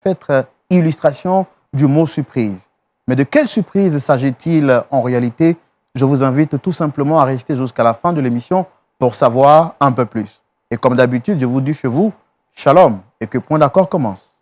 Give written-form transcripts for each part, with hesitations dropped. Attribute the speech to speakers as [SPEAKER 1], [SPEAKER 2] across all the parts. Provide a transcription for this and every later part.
[SPEAKER 1] parfaite illustration du mot surprise. Mais de quelle surprise s'agit-il en réalité? Je vous invite tout simplement à rester jusqu'à la fin de l'émission pour savoir un peu plus. Et comme d'habitude, je vous dis chez vous, shalom, et que Point d'accord commence.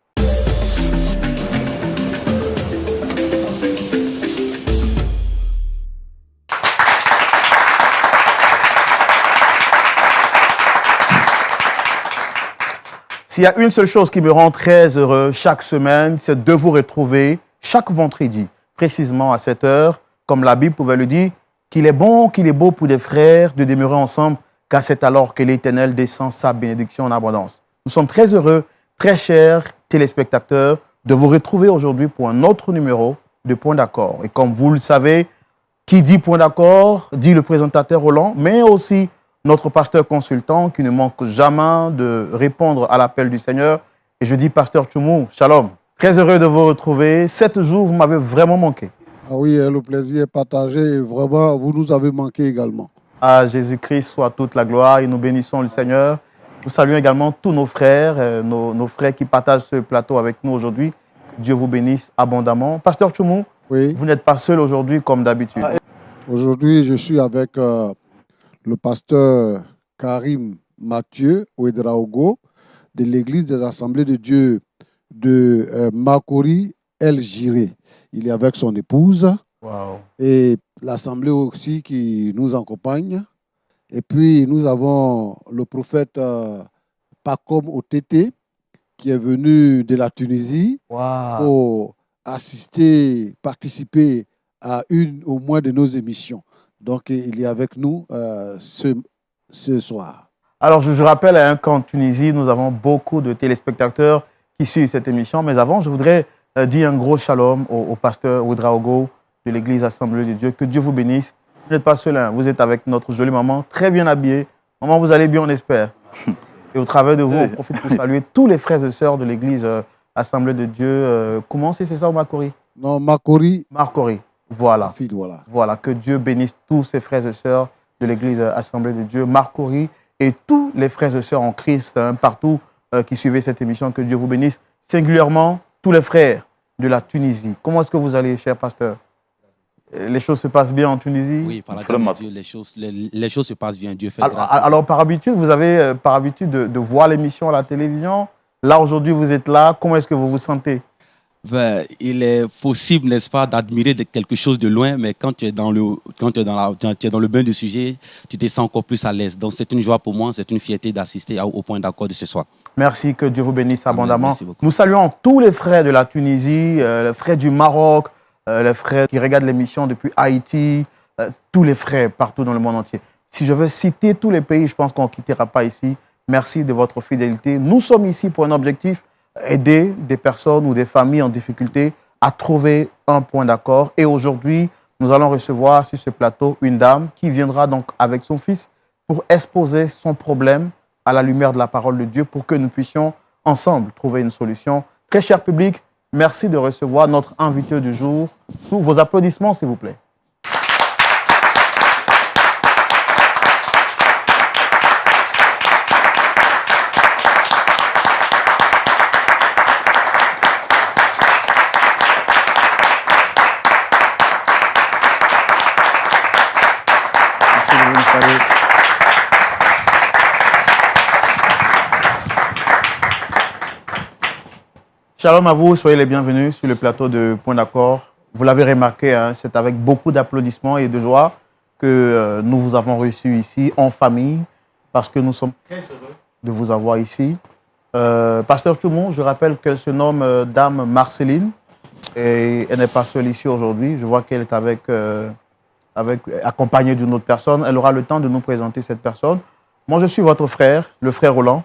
[SPEAKER 1] S'il y a une seule chose qui me rend très heureux chaque semaine, c'est de vous retrouver chaque vendredi, précisément à cette heure, comme la Bible pouvait le dire, qu'il est bon, qu'il est beau pour des frères de demeurer ensemble, car c'est alors que l'Éternel descend sa bénédiction en abondance. Nous sommes très heureux, très chers téléspectateurs, de vous retrouver aujourd'hui pour un autre numéro de Point d'accord. Et comme vous le savez, qui dit Point d'accord, dit le présentateur Roland, mais aussi notre pasteur consultant qui ne manque jamais de répondre à l'appel du Seigneur. Et je dis, pasteur Tchoumou, shalom. Très heureux de vous retrouver. 7 jours, vous m'avez vraiment manqué.
[SPEAKER 2] Ah oui, le plaisir est partagé. Et vraiment, vous nous avez manqué également.
[SPEAKER 1] À Jésus-Christ soit toute la gloire et nous bénissons le Seigneur. Nous saluons également tous nos frères, nos frères qui partagent ce plateau avec nous aujourd'hui. Que Dieu vous bénisse abondamment. Pasteur Tchoumou,
[SPEAKER 2] oui.
[SPEAKER 1] Vous n'êtes pas seul aujourd'hui comme d'habitude.
[SPEAKER 2] Aujourd'hui, je suis avec le pasteur Karim Mathieu Ouedraogo de l'Église des Assemblées de Dieu de Makori El Jiré. Il est avec son épouse.
[SPEAKER 1] Wow.
[SPEAKER 2] Et l'Assemblée aussi qui nous accompagne. Et puis, nous avons le prophète Pacom Otete qui est venu de la Tunisie pour assister, participer à une au moins de nos émissions. Donc, il est avec nous ce soir.
[SPEAKER 1] Alors, je rappelle qu'en Tunisie, nous avons beaucoup de téléspectateurs qui suivent cette émission. Mais avant, je voudrais dire un gros shalom au pasteur Ouedraogo de l'Église Assemblée de Dieu. Que Dieu vous bénisse. Vous n'êtes pas seul, hein. Vous êtes avec notre jolie maman, très bien habillée. Maman, vous allez bien, on espère. Et au travers de vous, on profite pour saluer tous les frères et sœurs de l'Église Assemblée de Dieu. Comment c'est ça ou Makori?
[SPEAKER 2] Non, Makori.
[SPEAKER 1] Makori. Voilà.
[SPEAKER 2] Fille, voilà.
[SPEAKER 1] Voilà. Que Dieu bénisse tous ces frères et sœurs de l'Église Assemblée de Dieu, Makori, et tous les frères et sœurs en Christ, hein, partout qui suivaient cette émission. Que Dieu vous bénisse. Singulièrement, tous les frères de la Tunisie. Comment est-ce que vous allez, cher pasteur? Les choses se passent bien en Tunisie?
[SPEAKER 3] Oui, par la grâce de Dieu, les choses se passent bien. Dieu fait grâce.
[SPEAKER 1] Alors, par habitude, vous avez par habitude de voir l'émission à la télévision. Là, aujourd'hui, vous êtes là. Comment est-ce que vous vous sentez?
[SPEAKER 3] Il est possible, n'est-ce pas, d'admirer quelque chose de loin, mais quand tu es dans le bain du sujet, tu te sens encore plus à l'aise. Donc, c'est une joie pour moi, c'est une fierté d'assister au Point d'accord de ce soir.
[SPEAKER 1] Merci, que Dieu vous bénisse abondamment.
[SPEAKER 3] Merci beaucoup.
[SPEAKER 1] Nous saluons tous les frères de la Tunisie, les frères du Maroc, les frères qui regardent l'émission depuis Haïti, tous les frères partout dans le monde entier. Si je veux citer tous les pays, je pense qu'on ne quittera pas ici. Merci de votre fidélité. Nous sommes ici pour un objectif, aider des personnes ou des familles en difficulté à trouver un point d'accord. Et aujourd'hui, nous allons recevoir sur ce plateau une dame qui viendra donc avec son fils pour exposer son problème à la lumière de la parole de Dieu pour que nous puissions ensemble trouver une solution. Très cher public, merci de recevoir notre invité du jour. Sous vos applaudissements, s'il vous plaît. Shalom à vous, soyez les bienvenus sur le plateau de Point d'accord. Vous l'avez remarqué, hein, c'est avec beaucoup d'applaudissements et de joie que nous vous avons reçu ici en famille parce que nous sommes très heureux de vous avoir ici. Pasteur Tchoumou, je rappelle qu'elle se nomme Dame Marceline et elle n'est pas seule ici aujourd'hui. Je vois qu'elle est accompagnée d'une autre personne. Elle aura le temps de nous présenter cette personne. Moi, je suis votre frère, le frère Roland.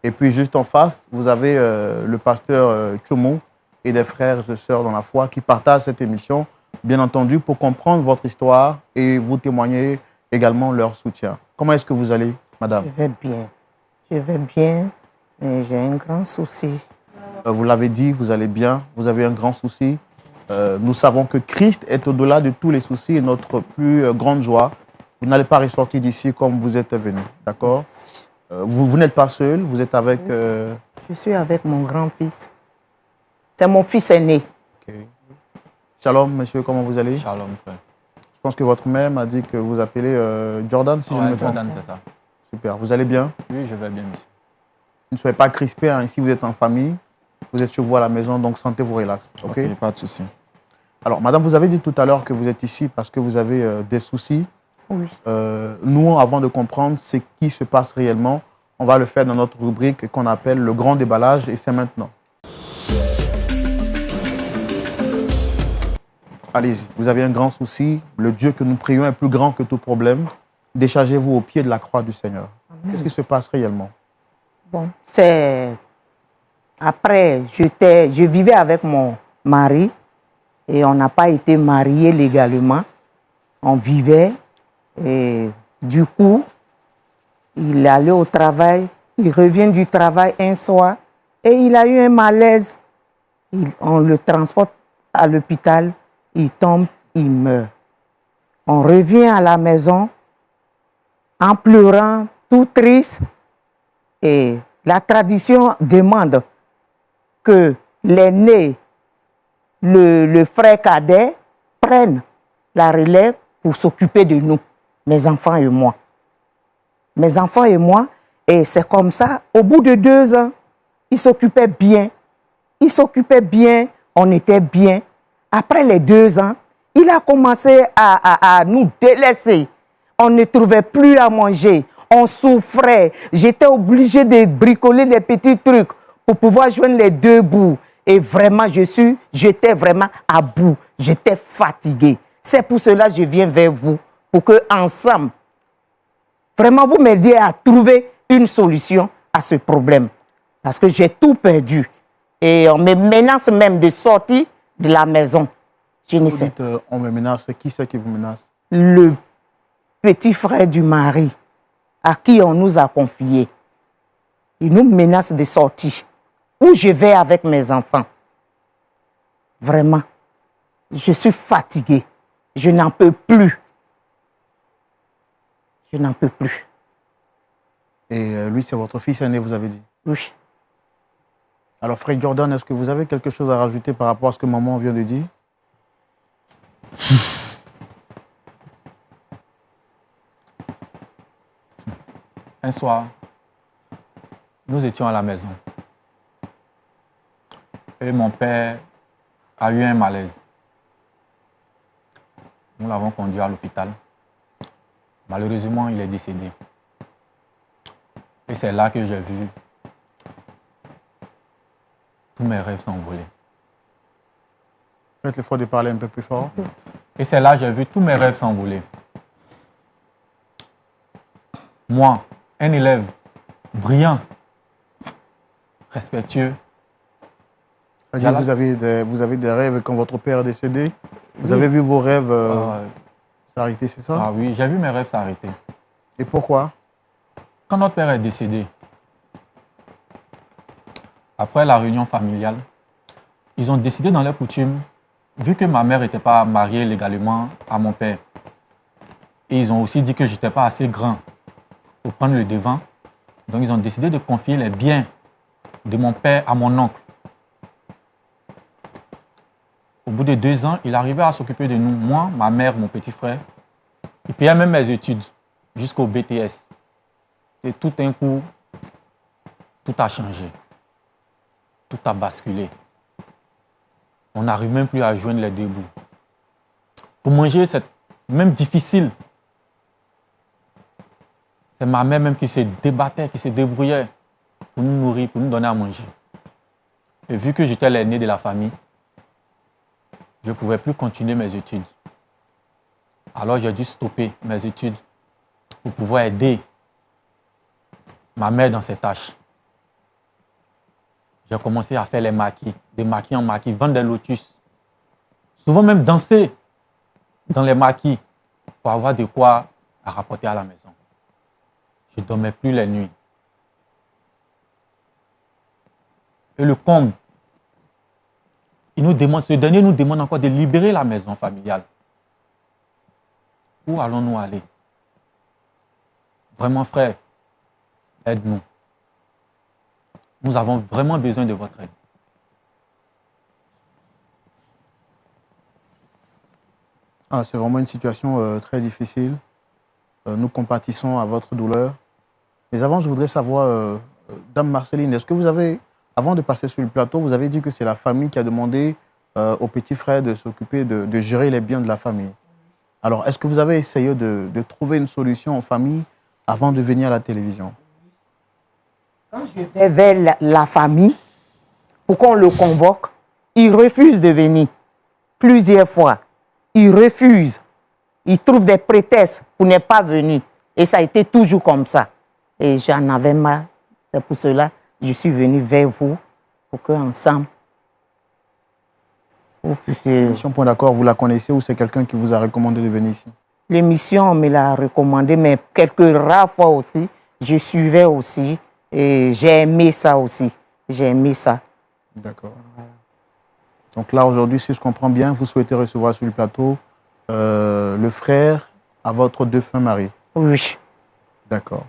[SPEAKER 1] Et puis, juste en face, vous avez le pasteur Tchoumou et des frères et sœurs dans la foi qui partagent cette émission, bien entendu, pour comprendre votre histoire et vous témoigner également leur soutien. Comment est-ce que vous allez, madame?
[SPEAKER 4] Je vais bien. Je vais bien, mais j'ai un grand souci.
[SPEAKER 1] Vous l'avez dit, vous allez bien, vous avez un grand souci. Nous savons que Christ est au-delà de tous les soucis et notre plus grande joie. Vous n'allez pas ressortir d'ici comme vous êtes venu, d'accord? Vous n'êtes pas seul, vous êtes avec...
[SPEAKER 4] Je suis avec mon grand-fils. C'est mon fils aîné.
[SPEAKER 1] Ok. Shalom, monsieur, comment vous allez?
[SPEAKER 5] Shalom, frère.
[SPEAKER 1] Je pense que votre mère m'a dit que vous appelez Jordan, si je ne me trompe.
[SPEAKER 5] Jordan, c'est ça.
[SPEAKER 1] Super. Vous allez bien?
[SPEAKER 5] Oui, je vais bien, monsieur.
[SPEAKER 1] Ne soyez pas crispés. Hein. Ici, vous êtes en famille. Vous êtes chez vous à la maison, donc sentez-vous relax. OK?
[SPEAKER 5] Ok, pas de souci.
[SPEAKER 1] Alors, madame, vous avez dit tout à l'heure que vous êtes ici parce que vous avez des soucis.
[SPEAKER 4] Oui.
[SPEAKER 1] Nous, avant de comprendre ce qui se passe réellement, on va le faire dans notre rubrique qu'on appelle le grand déballage et c'est maintenant. Allez-y, vous avez un grand souci. Le Dieu que nous prions est plus grand que tout problème. Déchargez-vous au pied de la croix du Seigneur. Qu'est-ce qui se passe réellement?
[SPEAKER 4] Bon, c'est... Après, je vivais avec mon mari et on n'a pas été mariés légalement. On vivait et du coup, il allait au travail, il revient du travail un soir et il a eu un malaise. On le transporte à l'hôpital, il tombe, il meurt. On revient à la maison en pleurant, tout triste. Et la tradition demande que l'aîné, le frère cadet, prenne la relève pour s'occuper de nous, mes enfants et moi. Mes enfants et moi, et c'est comme ça, au bout de 2 ans, ils s'occupaient bien. Ils s'occupaient bien, on était bien. Après les 2 ans, il a commencé à nous délaisser. On ne trouvait plus à manger. On souffrait. J'étais obligée de bricoler des petits trucs pour pouvoir joindre les 2 bouts. Et vraiment, j'étais vraiment à bout. J'étais fatiguée. C'est pour cela que je viens vers vous, pour que ensemble, vraiment, vous m'aidiez à trouver une solution à ce problème. Parce que j'ai tout perdu. Et on me menace même de sortir de la maison. Je ne
[SPEAKER 1] Vous
[SPEAKER 4] sais.
[SPEAKER 1] dites, on me menace. Qui c'est qui vous menace?
[SPEAKER 4] Le petit frère du mari à qui on nous a confié. Il nous menace de sortir. Où je vais avec mes enfants. Vraiment, je suis fatiguée. Je n'en peux plus. Je n'en peux plus.
[SPEAKER 1] Et lui, c'est votre fils aîné, vous avez dit.
[SPEAKER 4] Oui.
[SPEAKER 1] Alors, frère Jordan, est-ce que vous avez quelque chose à rajouter par rapport à ce que maman vient de dire?
[SPEAKER 5] Un soir, nous étions à la maison. Et mon père a eu un malaise. Nous l'avons conduit à l'hôpital. Malheureusement, il est décédé. Et c'est là que j'ai vu tous mes rêves s'envoler.
[SPEAKER 1] Faites l'effort de parler un peu plus fort.
[SPEAKER 5] Et c'est là que j'ai vu tous mes rêves s'envoler. Moi, un élève brillant, respectueux.
[SPEAKER 1] C'est-à-dire que vous avez des rêves quand votre père est décédé. Vous avez vu vos rêves s'arrêter, c'est ça?
[SPEAKER 5] Ah oui, j'ai vu mes rêves s'arrêter.
[SPEAKER 1] Et pourquoi?
[SPEAKER 5] Quand notre père est décédé, après la réunion familiale, ils ont décidé dans leur coutume, vu que ma mère n'était pas mariée légalement à mon père, et ils ont aussi dit que je n'étais pas assez grand pour prendre le devant, donc ils ont décidé de confier les biens de mon père à mon oncle. Au bout de 2 ans, il arrivait à s'occuper de nous, moi, ma mère, mon petit frère. Il payait même mes études jusqu'au BTS. Et tout d'un coup, tout a changé. Tout a basculé. On n'arrive même plus à joindre les 2 bouts. Pour manger, c'est même difficile. C'est ma mère même qui se débattait, qui se débrouillait pour nous nourrir, pour nous donner à manger. Et vu que j'étais l'aîné de la famille, je ne pouvais plus continuer mes études. Alors j'ai dû stopper mes études pour pouvoir aider ma mère dans ses tâches. J'ai commencé à faire les maquis, de maquis en maquis, vendre des lotus. Souvent même danser dans les maquis pour avoir de quoi à rapporter à la maison. Je ne dormais plus les nuits. Et le comble, ce dernier nous demande encore de libérer la maison familiale. Où allons-nous aller? Vraiment, frère, aide-nous. Nous avons vraiment besoin de votre aide.
[SPEAKER 1] Ah, c'est vraiment une situation très difficile. Nous compatissons à votre douleur. Mais avant, je voudrais savoir, Dame Marceline, est-ce que vous avez, avant de passer sur le plateau, vous avez dit que c'est la famille qui a demandé au petit frère de s'occuper de gérer les biens de la famille. Alors, est-ce que vous avez essayé de trouver une solution en famille avant de venir à la télévision?
[SPEAKER 4] Quand je vais vers la famille, pour qu'on le convoque, il refuse de venir. Plusieurs fois. Il refuse. Il trouve des prétextes pour ne pas venir. Et ça a été toujours comme ça. Et j'en avais marre. C'est pour cela que je suis venu vers vous, pour qu'ensemble, vous puissiez...
[SPEAKER 1] Mission Point d'accord, vous la connaissez ou c'est quelqu'un qui vous a recommandé de venir ici?
[SPEAKER 4] L'émission, on me l'a recommandé, mais quelques rares fois aussi, je suivais aussi. Et j'ai aimé ça aussi. J'ai aimé ça.
[SPEAKER 1] D'accord. Donc là, aujourd'hui, si je comprends bien, vous souhaitez recevoir sur le plateau le frère à votre défunt mari.
[SPEAKER 4] Oui.
[SPEAKER 1] D'accord.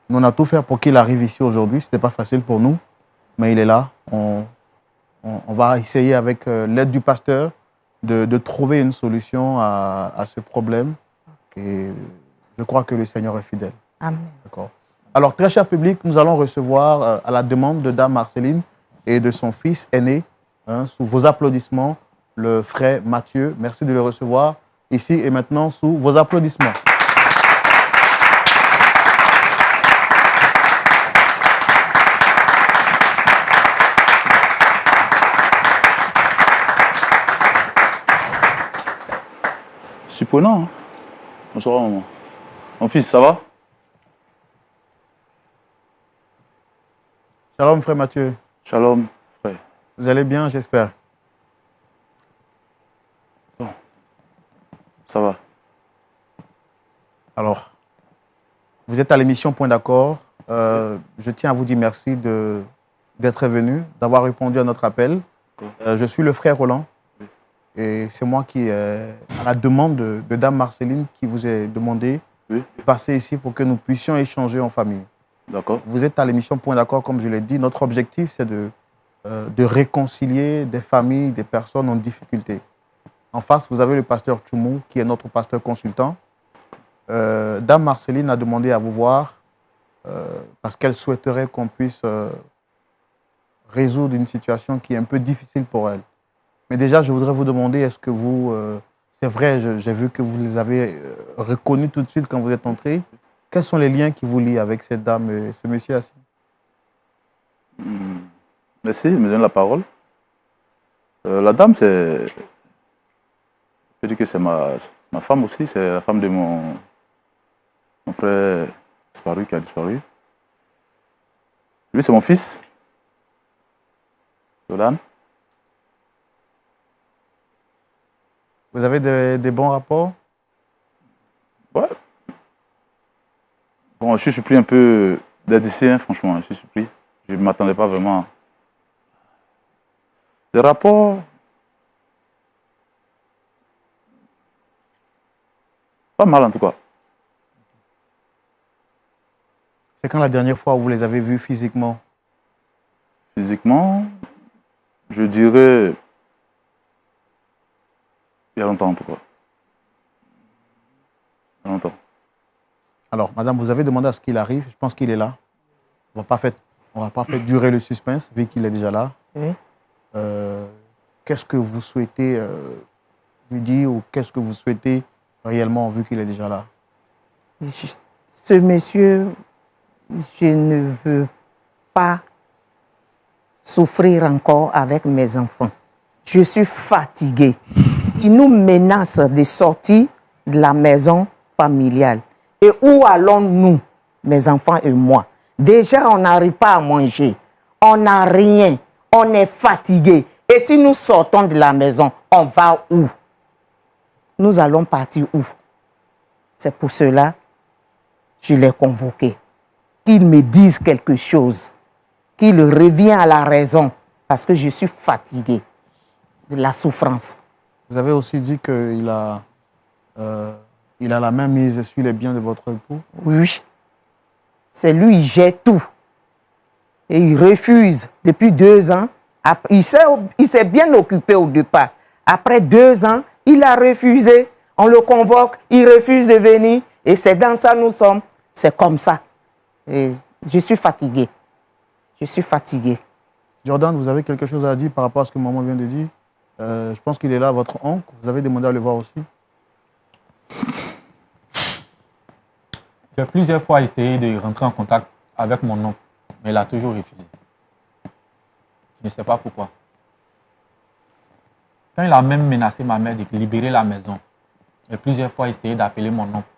[SPEAKER 1] Nous, on a tout fait pour qu'il arrive ici aujourd'hui. Ce n'était pas facile pour nous, mais il est là. On va essayer, avec l'aide du pasteur, de trouver une solution à ce problème. Et je crois que le Seigneur est fidèle.
[SPEAKER 4] Amen.
[SPEAKER 1] D'accord. Alors, très cher public, nous allons recevoir, à la demande de Dame Marceline et de son fils aîné, sous vos applaudissements, le frère Mathieu. Merci de le recevoir ici et maintenant sous vos applaudissements.
[SPEAKER 6] Surprenant, hein? Bonsoir, maman. Mon fils, ça va?
[SPEAKER 1] Shalom, frère Mathieu.
[SPEAKER 6] Shalom, frère.
[SPEAKER 1] Vous allez bien, j'espère.
[SPEAKER 6] Bon, ça va.
[SPEAKER 1] Alors, vous êtes à l'émission Point d'accord. Je tiens à vous dire merci d'être venu, d'avoir répondu à notre appel. Je suis le frère Roland. Et c'est moi qui, à la demande de Dame Marceline, qui vous ai demandé de passer ici pour que nous puissions échanger en famille.
[SPEAKER 6] D'accord.
[SPEAKER 1] Vous êtes à l'émission Point d'accord, comme je l'ai dit. Notre objectif, c'est de réconcilier des familles, des personnes en difficulté. En face, vous avez le pasteur Tchoumou, qui est notre pasteur consultant. Dame Marceline a demandé à vous voir parce qu'elle souhaiterait qu'on puisse résoudre une situation qui est un peu difficile pour elle. Mais déjà, je voudrais vous demander, est-ce que vous... c'est vrai, j'ai vu que vous les avez reconnus tout de suite quand vous êtes entrés. Quels sont les liens qui vous lient avec cette dame et ce monsieur assis?
[SPEAKER 6] Merci de me donner la parole. La dame, c'est... Je peux dire que c'est ma femme aussi, c'est la femme de mon frère disparu, qui a disparu. Lui, c'est mon fils, Yolan.
[SPEAKER 1] Vous avez des bons rapports?
[SPEAKER 6] Ouais. Bon, je suis surpris un peu d'être ici, hein, franchement, je suis surpris. Je ne m'attendais pas vraiment. Des rapports... Pas mal en tout cas.
[SPEAKER 1] C'est quand la dernière fois où vous les avez vus physiquement?
[SPEAKER 6] Physiquement, je dirais... Il y a longtemps en tout cas. Il y a longtemps.
[SPEAKER 1] Alors, madame, vous avez demandé à ce qu'il arrive. Je pense qu'il est là. On ne va pas faire durer le suspense, vu qu'il est déjà là.
[SPEAKER 4] Oui.
[SPEAKER 1] Qu'est-ce que vous souhaitez lui dire ou qu'est-ce que vous souhaitez réellement, vu qu'il est déjà là?
[SPEAKER 4] Ce monsieur, je ne veux pas souffrir encore avec mes enfants. Je suis fatiguée. Il nous menace de sortir de la maison familiale. Et où allons-nous, mes enfants et moi? Déjà, on n'arrive pas à manger. On n'a rien. On est fatigué. Et si nous sortons de la maison, on va où? Nous allons partir où? C'est pour cela que je l'ai convoqué. Qu'il me dise quelque chose. Qu'il revienne à la raison. Parce que je suis fatiguée de la souffrance.
[SPEAKER 1] Vous avez aussi dit qu'il a, il a la main mise sur les biens de votre époux?
[SPEAKER 4] Oui. C'est lui, il gère tout. Et il refuse depuis 2 ans. Il s'est bien occupé au départ. Après 2 ans, Il a refusé. On le convoque, il refuse de venir. Et c'est dans ça nous sommes. C'est comme ça. Et je suis fatiguée. Je suis fatiguée.
[SPEAKER 1] Jordan, vous avez quelque chose à dire par rapport à ce que maman vient de dire? Je pense qu'il est là, votre oncle. Vous avez demandé à le voir aussi.
[SPEAKER 5] J'ai plusieurs fois essayé de rentrer en contact avec mon oncle, mais il a toujours refusé. Je ne sais pas pourquoi. Quand il a même menacé ma mère de libérer la maison, j'ai plusieurs fois essayé d'appeler mon oncle.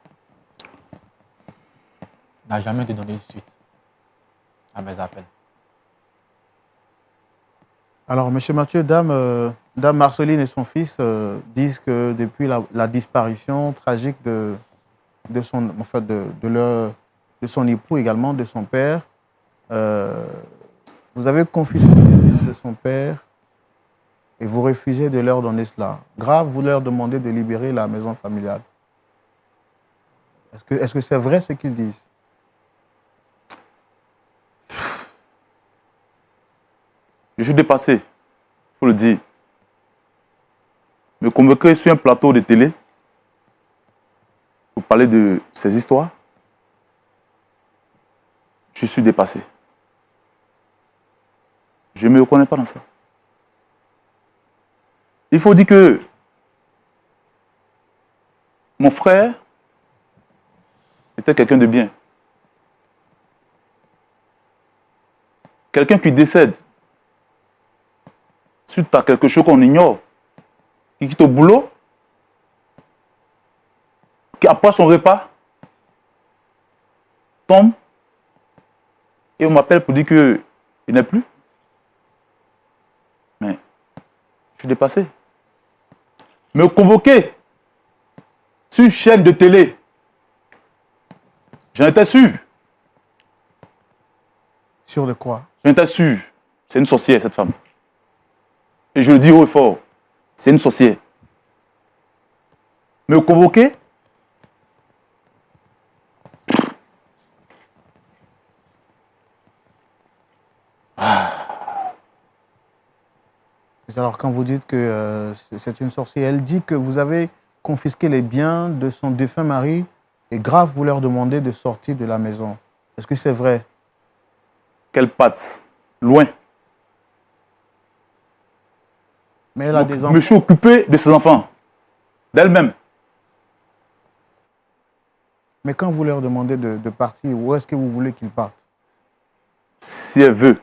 [SPEAKER 5] Il n'a jamais donné de suite à mes appels.
[SPEAKER 1] Alors, M. Mathieu, Dame Marceline et son fils disent que depuis la disparition tragique de son époux, également de son père, vous avez confisqué les biens de son père et vous refusez de leur donner cela. Grave, vous leur demandez de libérer la maison familiale. Est-ce que c'est vrai ce qu'ils disent?
[SPEAKER 6] Je suis dépassé, il faut le dire. Me convoquer sur un plateau de télé pour parler de ces histoires, je suis dépassé. Je ne me reconnais pas dans ça. Il faut dire que mon frère était quelqu'un de bien. Quelqu'un qui décède suite à quelque chose qu'on ignore, qui quitte au boulot, qui après son repas, tombe, et on m'appelle pour dire qu'il n'est plus. Mais je suis dépassé. Me convoquer sur une chaîne de télé, j'en étais sûr.
[SPEAKER 1] Sûr de quoi?
[SPEAKER 6] J'en étais sûr. C'est une sorcière, cette femme. Et je le dis haut et fort, c'est une sorcière. Me convoquer,
[SPEAKER 1] Alors, quand vous dites que c'est une sorcière, elle dit que vous avez confisqué les biens de son défunt mari et grave, vous leur demandez de sortir de la maison. Est-ce que c'est vrai?
[SPEAKER 6] quelle patte, loin.
[SPEAKER 1] Mais elle a des
[SPEAKER 6] Je
[SPEAKER 1] enfants.
[SPEAKER 6] me suis occupé de ses enfants, d'elle-même.
[SPEAKER 1] Mais quand vous leur demandez de partir, où est-ce que vous voulez qu'ils partent?
[SPEAKER 6] Si elle veut,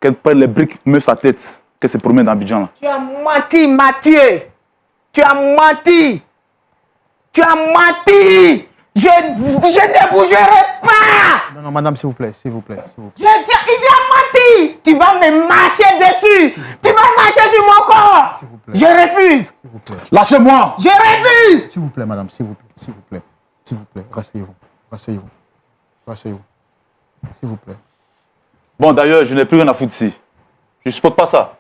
[SPEAKER 6] qu'elle prenne les briques, met sa tête, qu'elle se promène dans Abidjan. Là.
[SPEAKER 4] Tu as menti, Mathieu. Tu as menti. Tu as menti. Je ne bougerai pas.
[SPEAKER 1] Non, non, madame, s'il vous plaît, s'il vous plaît, s'il vous plaît.
[SPEAKER 4] Il a menti. Tu vas me marcher dessus. Tu vas marcher sur mon corps.
[SPEAKER 1] S'il vous plaît.
[SPEAKER 4] Je refuse.
[SPEAKER 1] S'il vous plaît.
[SPEAKER 6] Lâchez-moi!
[SPEAKER 4] Je refuse.
[SPEAKER 1] S'il vous plaît, madame, s'il vous plaît, s'il vous plaît. S'il vous plaît, rasseyez-vous. Rasseyez-vous. Rasseyez-vous. S'il vous plaît.
[SPEAKER 6] Bon, d'ailleurs, je n'ai plus rien à foutre ici. Je ne supporte pas ça.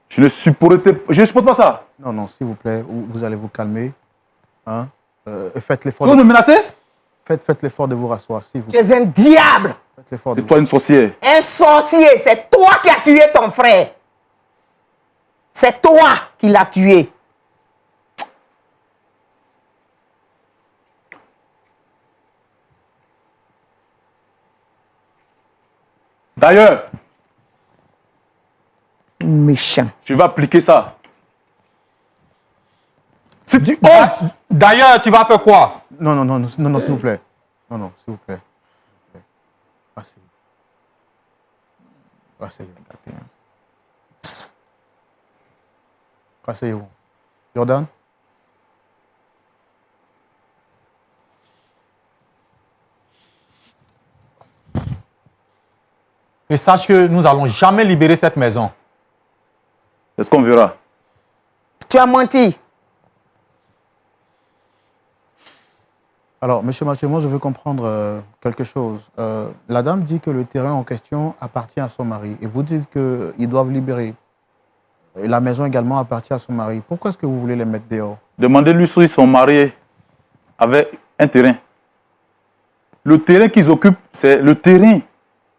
[SPEAKER 6] Je ne supporte pas ça.
[SPEAKER 1] Non, non, s'il vous plaît, vous allez vous calmer. Hein? Faites l'effort.
[SPEAKER 6] Tu veux me menacer?
[SPEAKER 1] Faites l'effort de vous rasseoir, s'il vous
[SPEAKER 4] Tu
[SPEAKER 1] plaît.
[SPEAKER 4] es un diable.
[SPEAKER 1] Faites l'effort de
[SPEAKER 6] Et toi, une sorcière.
[SPEAKER 4] Un sorcier. C'est toi qui as tué ton frère. C'est toi qui l'as tué.
[SPEAKER 6] D'ailleurs,
[SPEAKER 4] Méchant.
[SPEAKER 6] je vais appliquer ça. Si tu oses,
[SPEAKER 5] D'ailleurs, tu vas faire quoi?
[SPEAKER 1] Non, non, non, non, non, non, s'il vous plaît. Non, non, s'il vous plaît. Rasseyez-vous. Rasseyez-vous. Rasseyez-vous. Jordan?
[SPEAKER 5] Et sache que nous n'allons jamais libérer cette maison.
[SPEAKER 6] est-ce qu'on verra?
[SPEAKER 4] Tu as menti.
[SPEAKER 1] Alors, monsieur Mathieu, moi, je veux comprendre quelque chose. La dame dit que le terrain en question appartient à son mari. Et vous dites qu'ils doivent libérer. Et la maison également appartient à son mari. Pourquoi est-ce que vous voulez les mettre dehors?
[SPEAKER 6] Demandez-lui si ils sont mariés avec un terrain. Le terrain qu'ils occupent, c'est le terrain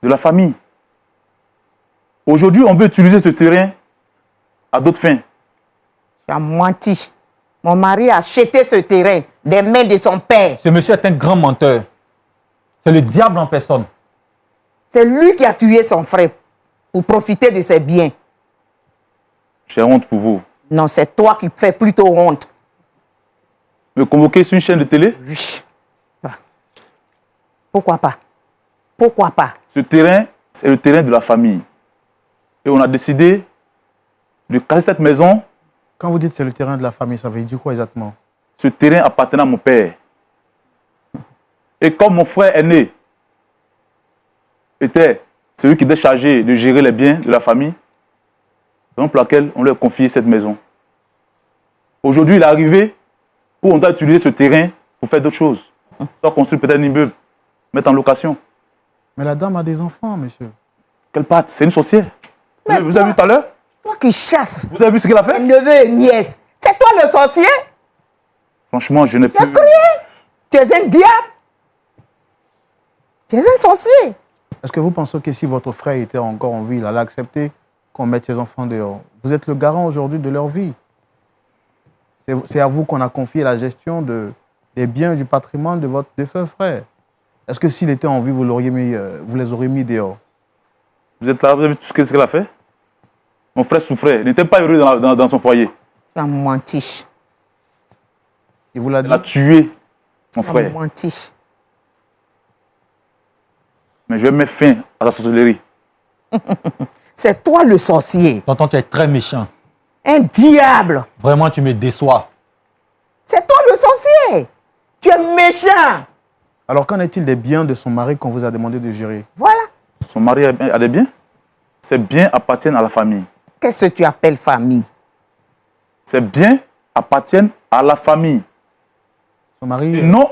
[SPEAKER 6] de la famille. Aujourd'hui, on veut utiliser ce terrain à d'autres fins.
[SPEAKER 4] Tu as menti. Mon mari a acheté ce terrain des mains de son père.
[SPEAKER 5] Ce monsieur est un grand menteur. C'est le diable en personne.
[SPEAKER 4] C'est lui qui a tué son frère pour profiter de ses biens.
[SPEAKER 6] J'ai honte pour vous.
[SPEAKER 4] Non, c'est toi qui fais plutôt honte.
[SPEAKER 6] Me convoquer sur une chaîne de télé?
[SPEAKER 4] Oui. Pourquoi pas? Pourquoi pas?
[SPEAKER 6] Ce terrain, c'est le terrain de la famille. Et on a décidé de casser cette maison.
[SPEAKER 1] Quand vous dites c'est le terrain de la famille, ça veut dire quoi exactement?
[SPEAKER 6] Ce terrain appartenait à mon père. Et comme mon frère aîné était celui qui était chargé de gérer les biens de la famille, raison pour laquelle on lui a confié cette maison. Aujourd'hui, il est arrivé où on doit utiliser ce terrain pour faire d'autres choses. Soit construire peut-être un immeuble, mettre en location.
[SPEAKER 1] Mais la dame a des enfants, monsieur.
[SPEAKER 6] Quelle patte? C'est une sorcière.
[SPEAKER 4] Mais
[SPEAKER 6] Vous avez vu tout à l'heure?
[SPEAKER 4] Toi qui chasses
[SPEAKER 6] Vous avez vu ce qu'elle a fait?
[SPEAKER 4] neveu et nièce. C'est toi le sorcier?
[SPEAKER 6] Franchement, je n'ai
[SPEAKER 4] Tu as
[SPEAKER 6] plus...
[SPEAKER 4] crié? Tu es un diable? Tu es un sorcier?
[SPEAKER 1] Est-ce que vous pensez que si votre frère était encore en vie, il allait accepter qu'on mette ses enfants dehors? Vous êtes le garant aujourd'hui de leur vie. C'est à vous qu'on a confié la gestion des biens du patrimoine de votre défunt frère. Est-ce que s'il était en vie, vous les auriez mis dehors?
[SPEAKER 6] Vous êtes là, vous avez vu tout ce qu'elle a fait? Mon frère souffrait, il n'était pas heureux dans son foyer.
[SPEAKER 4] Tu as menti.
[SPEAKER 1] Il vous l'a dit?
[SPEAKER 6] Elle a tué mon
[SPEAKER 4] Tu as
[SPEAKER 6] frère.
[SPEAKER 4] menti.
[SPEAKER 6] Mais je vais mettre fin à la sorcellerie.
[SPEAKER 4] C'est toi le sorcier.
[SPEAKER 5] Tonton, tu es très méchant.
[SPEAKER 4] Un diable.
[SPEAKER 5] Vraiment, tu me déçois.
[SPEAKER 4] C'est toi le sorcier. Tu es méchant.
[SPEAKER 1] Alors, qu'en est-il des biens de son mari qu'on vous a demandé de gérer?
[SPEAKER 4] Voilà.
[SPEAKER 6] Son mari a des biens. Ces biens appartiennent à la famille.
[SPEAKER 4] Qu'est-ce que tu appelles famille?
[SPEAKER 6] Ces biens appartiennent à la famille.
[SPEAKER 1] Son mari...
[SPEAKER 6] Et non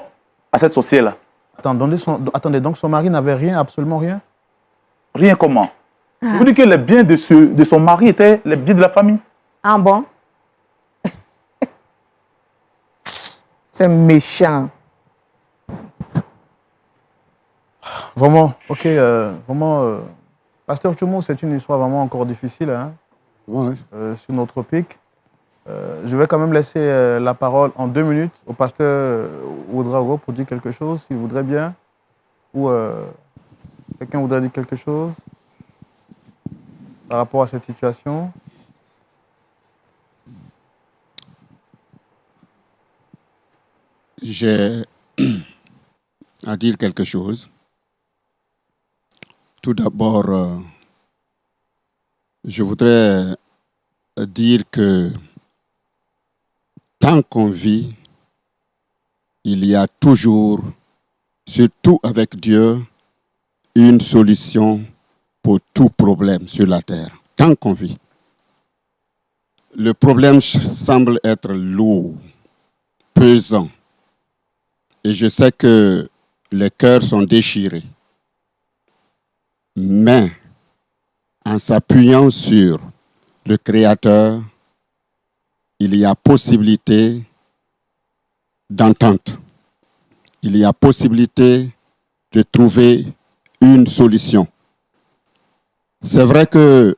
[SPEAKER 6] à cette sorcière-là.
[SPEAKER 1] Attendez, donc son mari n'avait rien, absolument rien?
[SPEAKER 6] Rien comment. Je vous dis que les biens de son mari étaient les biens de la famille.
[SPEAKER 4] Ah bon? C'est méchant.
[SPEAKER 1] Vraiment, ok, vraiment... Pasteur Tchoumou, c'est une histoire vraiment encore difficile, hein,
[SPEAKER 2] Ouais.
[SPEAKER 1] sur notre tropique. Je vais quand même laisser la parole en 2 minutes au pasteur Ouedraogo pour dire quelque chose, s'il voudrait bien. Ou quelqu'un voudrait dire quelque chose par rapport à cette situation.
[SPEAKER 7] J'ai à dire quelque chose. Tout d'abord, je voudrais dire que tant qu'on vit, il y a toujours, surtout avec Dieu, une solution pour tout problème sur la terre. Tant qu'on vit. Le problème semble être lourd, pesant. Et je sais que les cœurs sont déchirés. Mais en s'appuyant sur le Créateur, il y a possibilité d'entente. Il y a possibilité de trouver une solution. C'est vrai que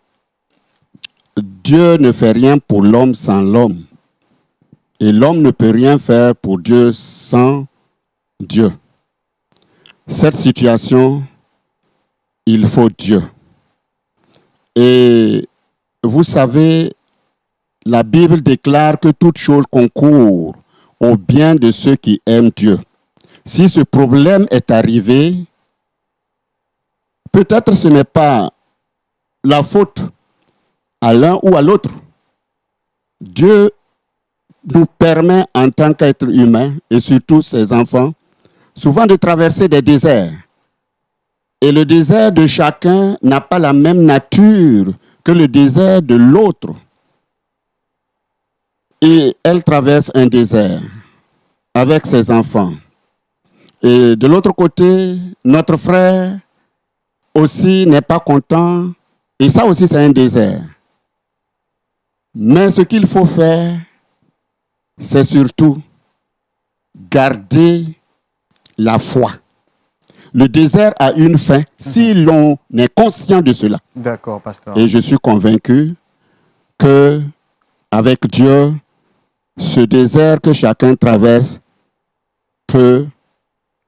[SPEAKER 7] Dieu ne fait rien pour l'homme sans l'homme. Et l'homme ne peut rien faire pour Dieu sans Dieu. Cette situation, il faut Dieu. Et vous savez, la Bible déclare que toute chose concourt au bien de ceux qui aiment Dieu. Si ce problème est arrivé, peut-être ce n'est pas la faute à l'un ou à l'autre. Dieu nous permet en tant qu'être humain, et surtout ses enfants, souvent de traverser des déserts. Et le désert de chacun n'a pas la même nature que le désert de l'autre. Et elle traverse un désert avec ses enfants. Et de l'autre côté, notre frère aussi n'est pas content. Et ça aussi, c'est un désert. Mais ce qu'il faut faire, c'est surtout garder la foi. Le désert a une fin si l'on est conscient de cela.
[SPEAKER 1] D'accord, pasteur.
[SPEAKER 7] Et je suis convaincu que avec Dieu, ce désert que chacun traverse peut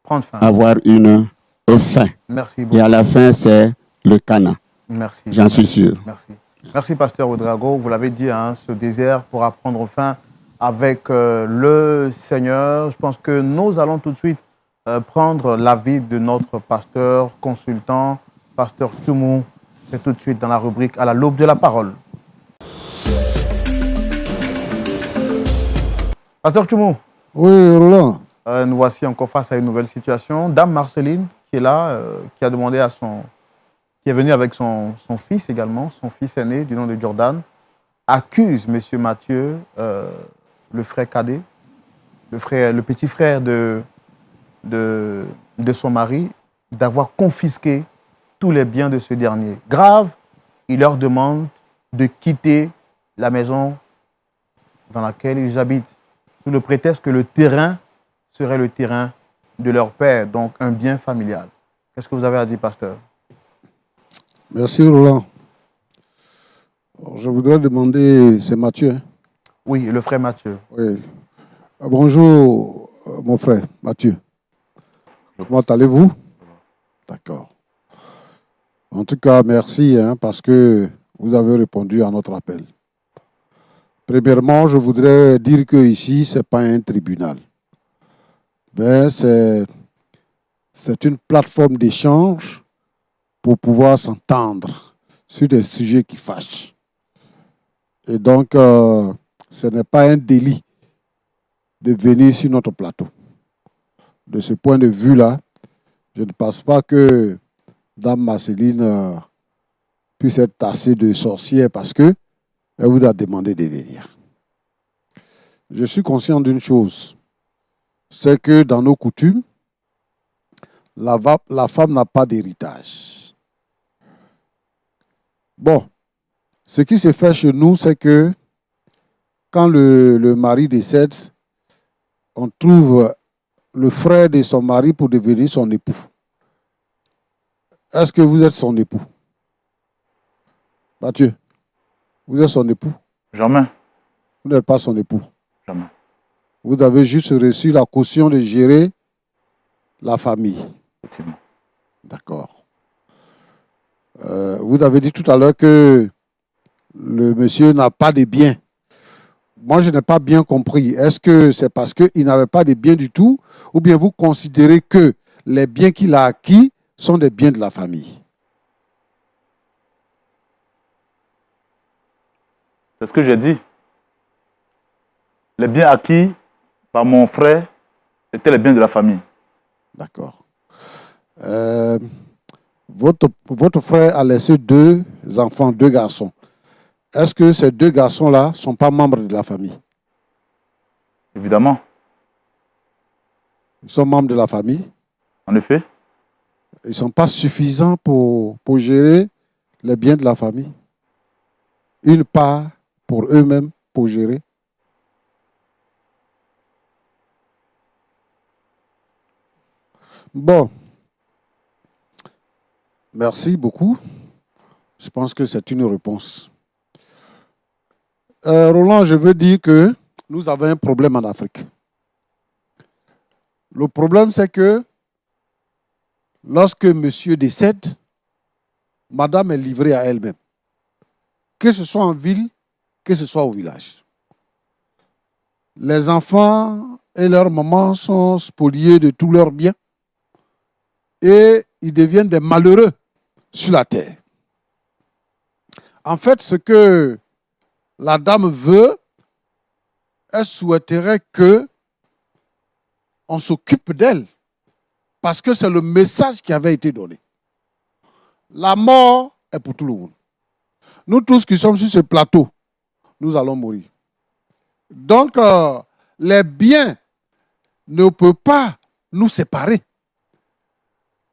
[SPEAKER 1] Prendre fin.
[SPEAKER 7] avoir une fin.
[SPEAKER 1] Merci beaucoup.
[SPEAKER 7] Et à la fin, c'est le Cana.
[SPEAKER 1] Merci.
[SPEAKER 7] J'en suis sûr.
[SPEAKER 1] Merci. Merci, Pasteur Ouedraogo. Vous l'avez dit, hein, ce désert pourra prendre fin avec le Seigneur. Je pense que nous allons tout de suite prendre l'avis de notre pasteur consultant, Pasteur Tchoumou. C'est tout de suite dans la rubrique à la l'aube de la parole. Pasteur Tchoumou.
[SPEAKER 2] Oui, Roland.
[SPEAKER 1] Nous voici encore face à une nouvelle situation. Dame Marceline, qui est là, qui a demandé à son... qui est venue avec son fils également, son fils aîné du nom de Jordan, accuse M. Mathieu, le frère cadet, le petit frère de son mari, d'avoir confisqué tous les biens de ce dernier. Grave, il leur demande de quitter la maison dans laquelle ils habitent, sous le prétexte que le terrain serait le terrain de leur père, donc un bien familial. Qu'est-ce que vous avez à dire, pasteur?
[SPEAKER 2] Merci, Roland. Alors, je voudrais demander, c'est Mathieu, hein?
[SPEAKER 1] Oui, le frère Mathieu.
[SPEAKER 2] Oui. Bonjour, mon frère Mathieu. Comment allez-vous? D'accord. En tout cas, merci, hein, parce que vous avez répondu à notre appel. Premièrement, je voudrais dire que ici, ce n'est pas un tribunal, mais c'est une plateforme d'échange pour pouvoir s'entendre sur des sujets qui fâchent. Et donc, ce n'est pas un délit de venir sur notre plateau. De ce point de vue-là, je ne pense pas que Dame Marceline puisse être tassée de sorcière parce qu'elle vous a demandé de venir. Je suis conscient d'une chose, c'est que dans nos coutumes, la femme n'a pas d'héritage. Bon, ce qui se fait chez nous, c'est que quand le mari décède, on trouve le frère de son mari pour devenir son époux. Est-ce que vous êtes son époux? Mathieu, vous êtes son époux?
[SPEAKER 6] Jamais.
[SPEAKER 2] Vous n'êtes pas son époux.
[SPEAKER 6] Jamais.
[SPEAKER 2] Vous avez juste reçu la caution de gérer la famille.
[SPEAKER 6] Effectivement.
[SPEAKER 2] D'accord. Vous avez dit tout à l'heure que le monsieur n'a pas de biens. Moi, je n'ai pas bien compris. Est-ce que c'est parce qu'il n'avait pas de biens du tout, ou bien vous considérez que les biens qu'il a acquis sont des biens de la famille?
[SPEAKER 6] C'est ce que j'ai dit. Les biens acquis par mon frère étaient les biens de la famille.
[SPEAKER 2] D'accord. Votre frère a laissé 2 enfants, 2 garçons. Est-ce que ces 2 garçons-là ne sont pas membres de la famille?
[SPEAKER 6] Évidemment.
[SPEAKER 2] Ils sont membres de la famille.
[SPEAKER 6] En effet.
[SPEAKER 2] Ils ne sont pas suffisants pour gérer les biens de la famille. Une part pour eux-mêmes pour gérer. Bon. Merci beaucoup. Je pense que c'est une réponse. Roland, je veux dire que nous avons un problème en Afrique. Le problème, c'est que lorsque monsieur décède, madame est livrée à elle-même. Que ce soit en ville, que ce soit au village. Les enfants et leur maman sont spoliés de tous leurs biens et ils deviennent des malheureux sur la terre. En fait, ce que la dame veut, elle souhaiterait que on s'occupe d'elle parce que c'est le message qui avait été donné. La mort est pour tout le monde. Nous tous qui sommes sur ce plateau, nous allons mourir. Donc, les biens ne peuvent pas nous séparer.